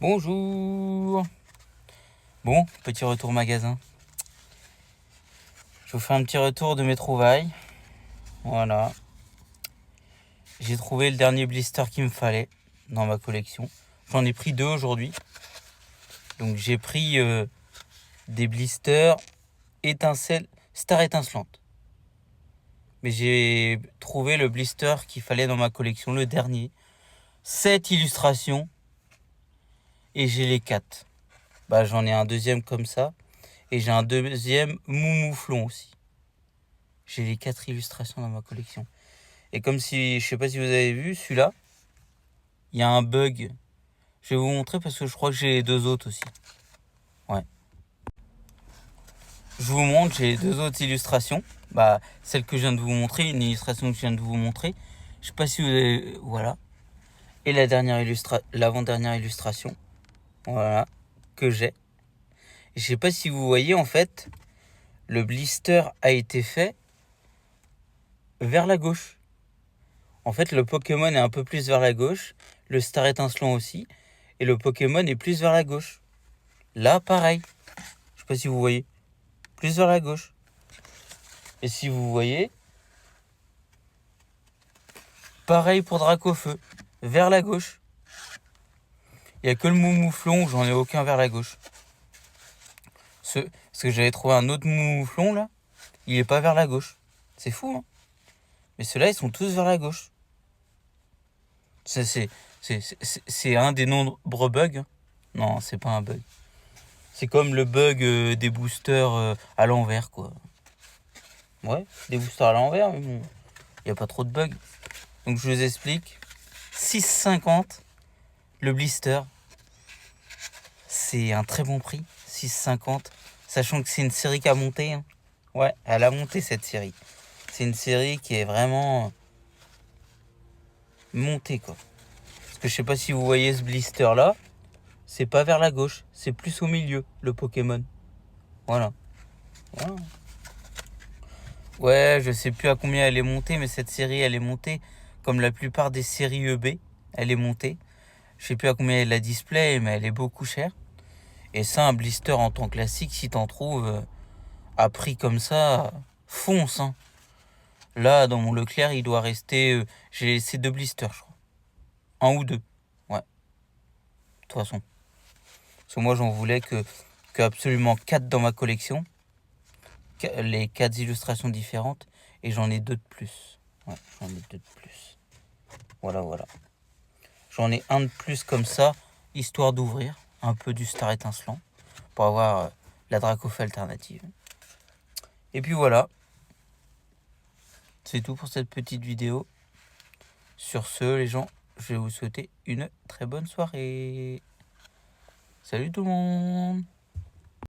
Bonjour. Bon, petit retour magasin. Je vous fais un petit retour de mes trouvailles. Voilà. J'ai trouvé le dernier blister qu'il me fallait dans ma collection. J'en ai pris 2 aujourd'hui. Donc j'ai pris des blisters Star étincelante. Mais j'ai trouvé le blister qu'il fallait dans ma collection, le dernier. 7 illustrations. Et j'ai les 4. J'en ai un deuxième comme ça. Et j'ai un deuxième moumouflon aussi. J'ai les 4 illustrations dans ma collection. Et comme si, je sais pas si vous avez vu, celui-là, il y a un bug. Je vais vous montrer parce que je crois que j'ai les 2 autres aussi. Ouais. Je vous montre, j'ai les 2 autres illustrations. Celle que je viens de vous montrer, une illustration que je viens de vous montrer. Je sais pas si vous avez... Voilà. Et l'avant-dernière illustration. Voilà. Que j'ai. Je sais pas si vous voyez, en fait, le blister a été fait vers la gauche. En fait, le Pokémon est un peu plus vers la gauche. Le Star étincelant aussi. Et le Pokémon est plus vers la gauche. Là, pareil. Je sais pas si vous voyez. Plus vers la gauche. Et si vous voyez, pareil pour Dracofeu. Vers la gauche. Il n'y a que le moumouflon, j'en ai aucun vers la gauche. Parce que j'avais trouvé un autre moumouflon là. Il est pas vers la gauche. C'est fou, hein. Mais ceux-là, ils sont tous vers la gauche. C'est un des nombreux bugs. Non, c'est pas un bug. C'est comme le bug des boosters à l'envers, quoi. Ouais, des boosters à l'envers, mais bon, il n'y a pas trop de bugs. Donc je vous explique. 6,50 le blister. C'est un très bon prix. 6,50. Sachant que c'est une série qui a monté. Hein. Ouais, elle a monté cette série. C'est une série qui est vraiment montée, quoi. Parce que je sais pas si vous voyez ce blister là. C'est pas vers la gauche. C'est plus au milieu, le Pokémon. Voilà. Ouais, je sais plus à combien elle est montée, mais cette série, elle est montée comme la plupart des séries EB. Elle est montée. Je sais plus à combien elle la display, mais elle est beaucoup chère. Et ça, un blister en temps classique, si t'en trouves à prix comme ça, fonce. Hein. Là, dans mon Leclerc, il doit rester... j'ai laissé 2 blisters, je crois. 1 ou 2. Ouais. De toute façon. Parce que moi, j'en voulais que absolument 4 dans ma collection. Les 4 illustrations différentes. Et j'en ai 2 de plus. Ouais, j'en ai 2 de plus. Voilà. J'en ai un de plus comme ça, histoire d'ouvrir un peu du Star étincelant. Pour avoir la Dracofeu alternative. Et puis voilà. C'est tout pour cette petite vidéo. Sur ce, les gens, je vais vous souhaiter une très bonne soirée. Salut tout le monde!